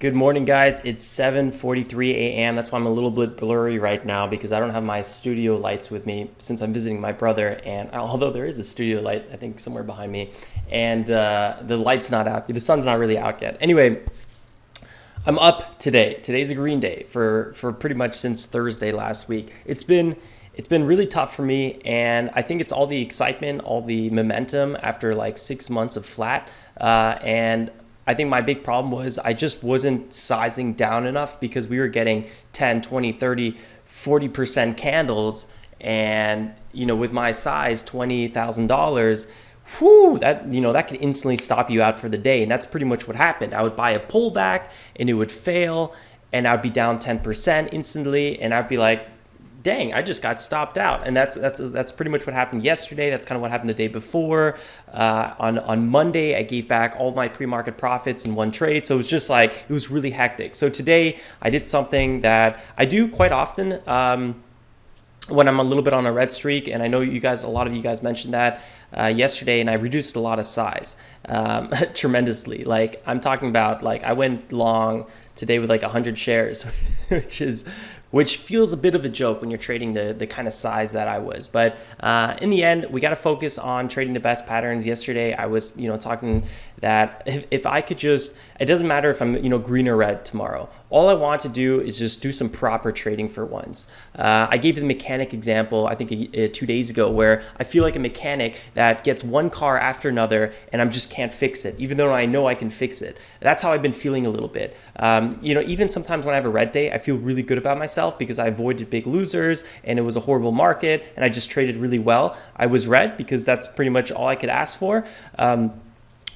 Good morning, guys. It's 7:43 a.m. That's why I'm a little bit blurry right now because I don't have my studio lights with me since I'm visiting my brother. And although there is a studio light, I think somewhere behind me, and the light's not out. The sun's not really out yet. Anyway, I'm up today. Today's a green day for pretty much since Thursday last week. It's been really tough for me, and I think it's all the excitement, all the momentum after like 6 months of flat, and I think my big problem was I just wasn't sizing down enough because we were getting 10, 20, 30, 40% candles. And, with my size, $20,000, that could instantly stop you out for the day. And that's pretty much what happened. I would buy a pullback and it would fail and I'd be down 10% instantly. And I'd be like, dang, I just got stopped out. And that's pretty much what happened yesterday. That's kind of what happened the day before. On Monday, I gave back all my pre-market profits in one trade. So it was just like, it was really hectic. So today I did something that I do quite often when I'm a little bit on a red streak. And I know a lot of you guys mentioned that yesterday, and I reduced a lot of size tremendously. Like I'm talking about, like I went long today with like 100 shares, which feels a bit of a joke when you're trading the kind of size that I was. But in the end, we got to focus on trading the best patterns. Yesterday, I was, talking that if I could just, it doesn't matter if I'm, green or red tomorrow. All I want to do is just do some proper trading for once. I gave the mechanic example, I think 2 days ago, where I feel like a mechanic that gets one car after another and I just can't fix it, even though I know I can fix it. That's how I've been feeling a little bit. Even sometimes when I have a red day, I feel really good about myself because I avoided big losers and it was a horrible market and I just traded really well. I was red because that's pretty much all I could ask for.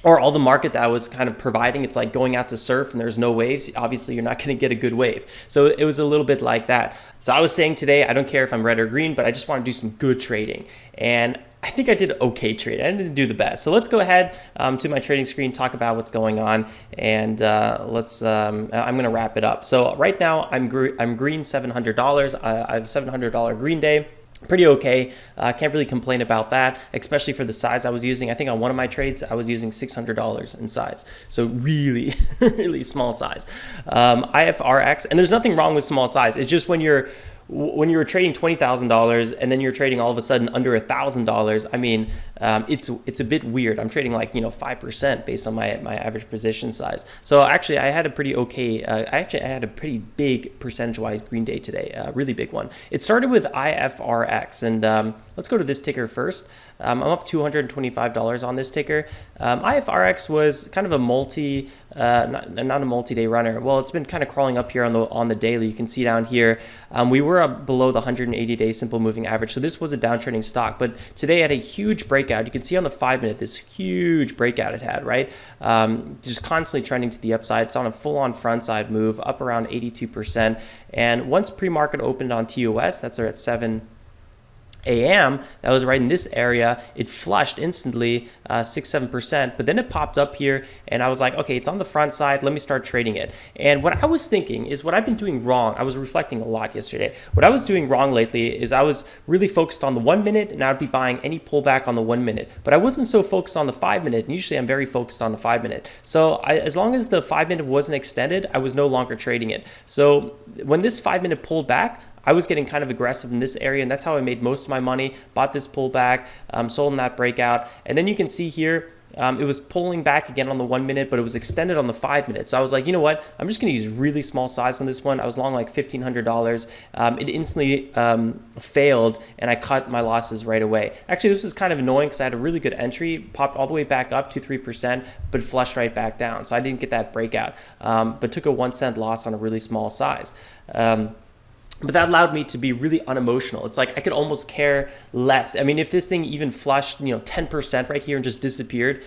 Or all the market that I was kind of providing. It's like going out to surf and there's no waves. Obviously, you're not going to get a good wave. So it was a little bit like that. So I was saying today, I don't care if I'm red or green, but I just want to do some good trading. And I think I did okay trading. I didn't do the best. So let's go ahead to my trading screen, talk about what's going on, and I'm going to wrap it up. So right now, I'm green $700. I have a $700 green day. Pretty okay. Can't really complain about that, especially for the size I was using. I think on one of my trades, I was using $600 in size. So really, really small size. IFRX, and there's nothing wrong with small size. It's just when you're trading $20,000 and then you're trading all of a sudden under $1,000, I mean, it's a bit weird. I'm trading like 5% based on my average position size. So actually, I had a pretty okay. I had a pretty big percentage-wise green day today, a really big one. It started with IFRX, and let's go to this ticker first. I'm up $225 on this ticker. IFRX was kind of a not a multi-day runner. Well, it's been kind of crawling up here on the daily. You can see down here, we were up below the 180-day simple moving average. So this was a downtrending stock, but today it had a huge breakout. You can see on the 5-minute this huge breakout it had, right? Just constantly trending to the upside. It's on a full-on front side move, up around 82%. And once pre-market opened on TOS, that's at 7 a.m., that was right in this area, it flushed instantly 6-7%, but then it popped up here and I was like, okay, it's on the front side, let me start trading it. And what I was thinking is what I've been doing wrong. I was reflecting a lot yesterday. What I was doing wrong lately is I was really focused on the 1 minute, and I'd be buying any pullback on the 1 minute, but I wasn't so focused on the 5-minute, and usually I'm very focused on the 5-minute. So as long as the 5-minute wasn't extended, I was no longer trading it. So when this 5-minute pulled back, I was getting kind of aggressive in this area, and that's how I made most of my money. Bought this pullback, sold in that breakout, and then you can see here, it was pulling back again on the 1 minute, but it was extended on the 5 minutes. So I was like, you know what? I'm just going to use really small size on this one. I was long like $1,500. It instantly failed, and I cut my losses right away. Actually, this was kind of annoying because I had a really good entry, popped all the way back up 2-3%, but flushed right back down. So I didn't get that breakout, but took a 1 cent loss on a really small size. But that allowed me to be really unemotional. It's like I could almost care less. I mean, if this thing even flushed, 10% right here and just disappeared,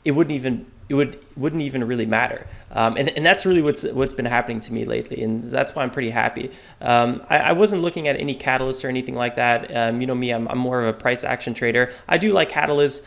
it wouldn't even really matter. And that's really what's been happening to me lately, and that's why I'm pretty happy. I wasn't looking at any catalysts or anything like that. Me, I'm more of a price action trader. I do like catalysts,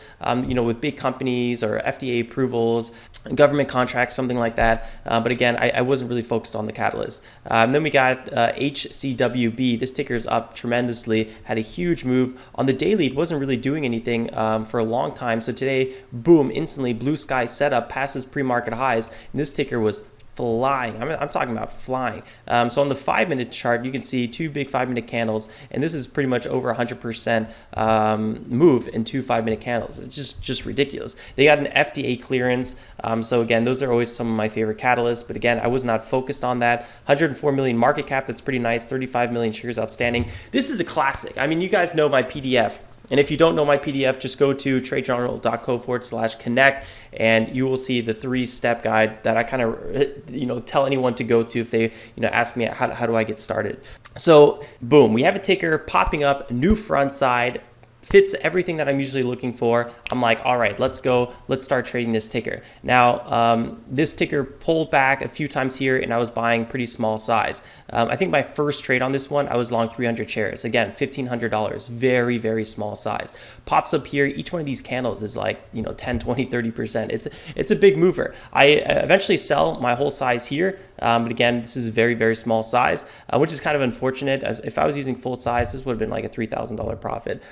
with big companies or FDA approvals, government contracts, something like that. But again, I wasn't really focused on the catalyst. Then we got HCWB. This ticker's up tremendously, had a huge move. On the daily, it wasn't really doing anything for a long time. So today, boom, instantly blue sky setup passes pre-market highs, and this ticker was flying. I'm talking about flying. So on the 5-minute chart, you can see two big 5-minute candles, and this is pretty much over 100% move in two 5-minute candles. It's just ridiculous. They got an FDA clearance. So again, those are always some of my favorite catalysts. But again, I was not focused on that. 104 million market cap. That's pretty nice. 35 million shares outstanding. This is a classic. I mean, you guys know my PDF. And if you don't know my PDF, just go to tradejournal.co/connect, and you will see the 3-step guide that I kind of, tell anyone to go to if they, ask me how do I get started. So boom, we have a ticker popping up, new front side, fits everything that I'm usually looking for. I'm like, all right, let's go. Let's start trading this ticker. Now, this ticker pulled back a few times here, and I was buying pretty small size. I think my first trade on this one, I was long 300 shares. Again, $1,500, very, very small size. Pops up here. Each one of these candles is like, 10, 20, 30%. It's a big mover. I eventually sell my whole size here. But again, this is a very, very small size, which is kind of unfortunate. If I was using full size, this would have been like a $3,000 profit.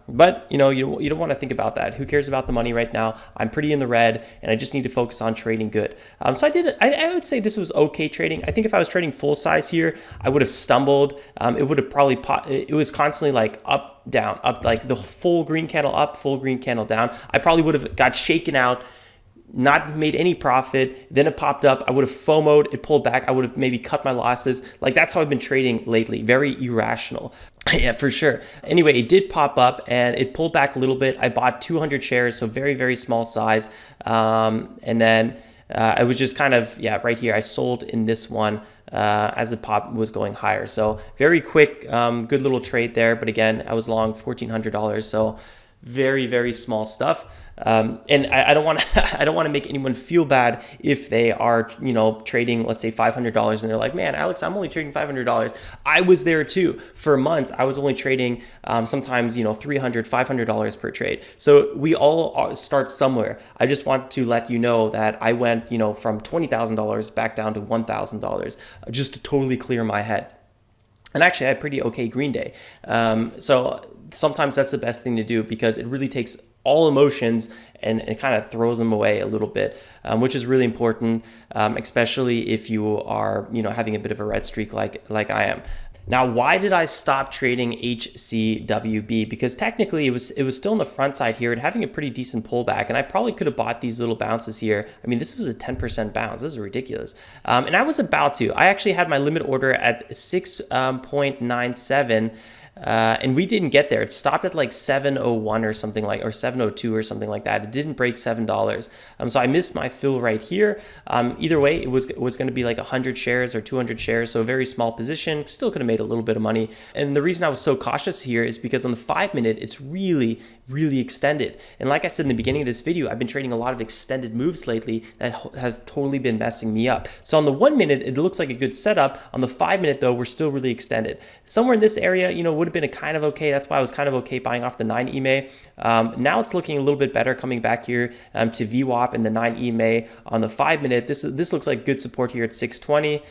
But you don't want to think about that. Who cares about the money right now? I'm pretty in the red, and I just need to focus on trading good. So I would say this was okay trading. I think if I was trading full size here, I would have stumbled. It would have probably it was constantly like up, down, up, like the full green candle up, full green candle down. I probably would have got shaken out, not made any profit. Then it popped up. I would have FOMO'd, it pulled back. I would have maybe cut my losses. Like, that's how I've been trading lately. Very irrational. Yeah, for sure. Anyway, it did pop up and it pulled back a little bit. I bought 200 shares, so very, very small size. And then I was just kind of, right here, I sold in this one as the pop was going higher. So very quick, good little trade there. But again, I was long $1,400. So very, very small stuff. And I don't want to make anyone feel bad if they are, trading, let's say $500, and they're like, man, Alex, I'm only trading $500. I was there too. For months, I was only trading sometimes, $300, $500 per trade. So we all start somewhere. I just want to let you know that I went, from $20,000 back down to $1,000 just to totally clear my head. And actually, I had a pretty okay green day. So sometimes that's the best thing to do, because it really takes all emotions and it kind of throws them away a little bit, which is really important, especially if you are, having a bit of a red streak like I am. Now, why did I stop trading HCWB? Because technically it was still on the front side here and having a pretty decent pullback, and I probably could have bought these little bounces here. I mean, this was a 10% bounce. This is ridiculous. And I was about to. I actually had my limit order at 6.97. And we didn't get there. It stopped at like 701 or something or 702 or something like that. It didn't break $7. So I missed my fill right here. Either way, it was going to be like 100 shares or 200 shares. So a very small position, still could have made a little bit of money. And the reason I was so cautious here is because on the 5-minute, it's really, really extended. And like I said in the beginning of this video, I've been trading a lot of extended moves lately that have totally been messing me up. So on the 1-minute, it looks like a good setup. On the 5-minute though, we're still really extended. Somewhere in this area, would have been a kind of okay. That's why I was kind of okay buying off the 9 EMA. Now it's looking a little bit better coming back here to VWAP and the 9 EMA on the 5-minute. This looks like good support here at 620.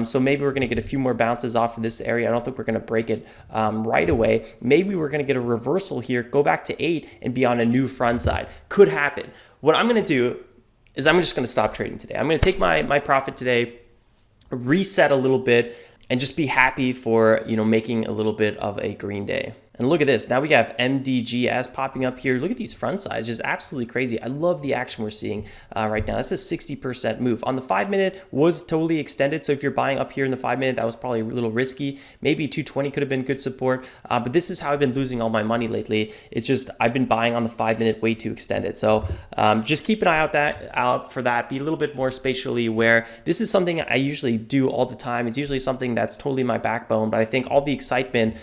So maybe we're going to get a few more bounces off of this area. I don't think we're going to break it right away. Maybe we're going to get a reversal here, go back to 8 and be on a new front side. Could happen. What I'm going to do is I'm just going to stop trading today. I'm going to take my profit today, reset a little bit, and just be happy for, making a little bit of a green day. And look at this. Now we have MDGS popping up here. Look at these front sides, just absolutely crazy. I love the action we're seeing right now. That's a 60% move. On the 5-minute was totally extended. So if you're buying up here in the 5-minute, that was probably a little risky. Maybe 220 could have been good support. But this is how I've been losing all my money lately. It's just I've been buying on the 5-minute way too extended. So just keep an eye out for that. Be a little bit more spatially aware. This is something I usually do all the time. It's usually something that's totally my backbone. But I think all the excitement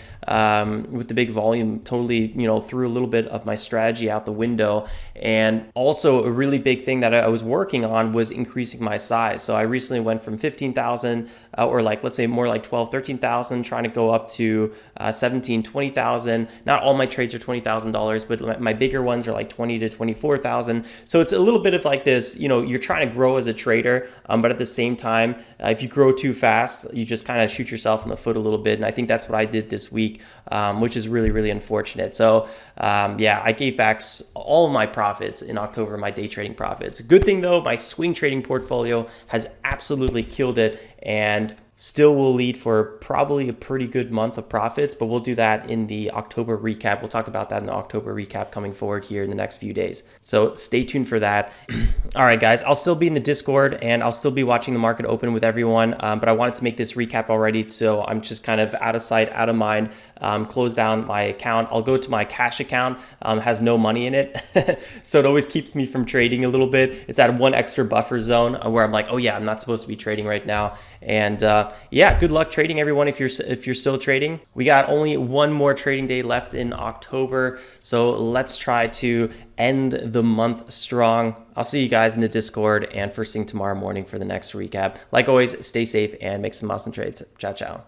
with the big volume totally, threw a little bit of my strategy out the window. And also a really big thing that I was working on was increasing my size. So I recently went from 15,000 or like, let's say more like 12, 13,000, trying to go up to 17, 20,000. Not all my trades are $20,000, but my bigger ones are like 20 to 24,000. So it's a little bit of like this, you're trying to grow as a trader, but at the same time, if you grow too fast, you just kind of shoot yourself in the foot a little bit. And I think that's what I did this week, which is really, really unfortunate. So yeah, I gave back all of my profits in October, my day trading profits. Good thing though, my swing trading portfolio has absolutely killed it and still will lead for probably a pretty good month of profits, but we'll do that in the October recap. We'll talk about that in the October recap coming forward here in the next few days. So stay tuned for that. All right, guys, I'll still be in the Discord and I'll still be watching the market open with everyone, but I wanted to make this recap already, so I'm just kind of out of sight, out of mind. Close down my account. I'll go to my cash account, has no money in it. So it always keeps me from trading a little bit. It's at one extra buffer zone where I'm like, oh yeah, I'm not supposed to be trading right now. And yeah, good luck trading, everyone. If you're still trading, we got only one more trading day left in October, so let's try to end the month strong. I'll see you guys in the Discord and first thing tomorrow morning for the next recap. Like always, stay safe and make some awesome trades. Ciao, ciao.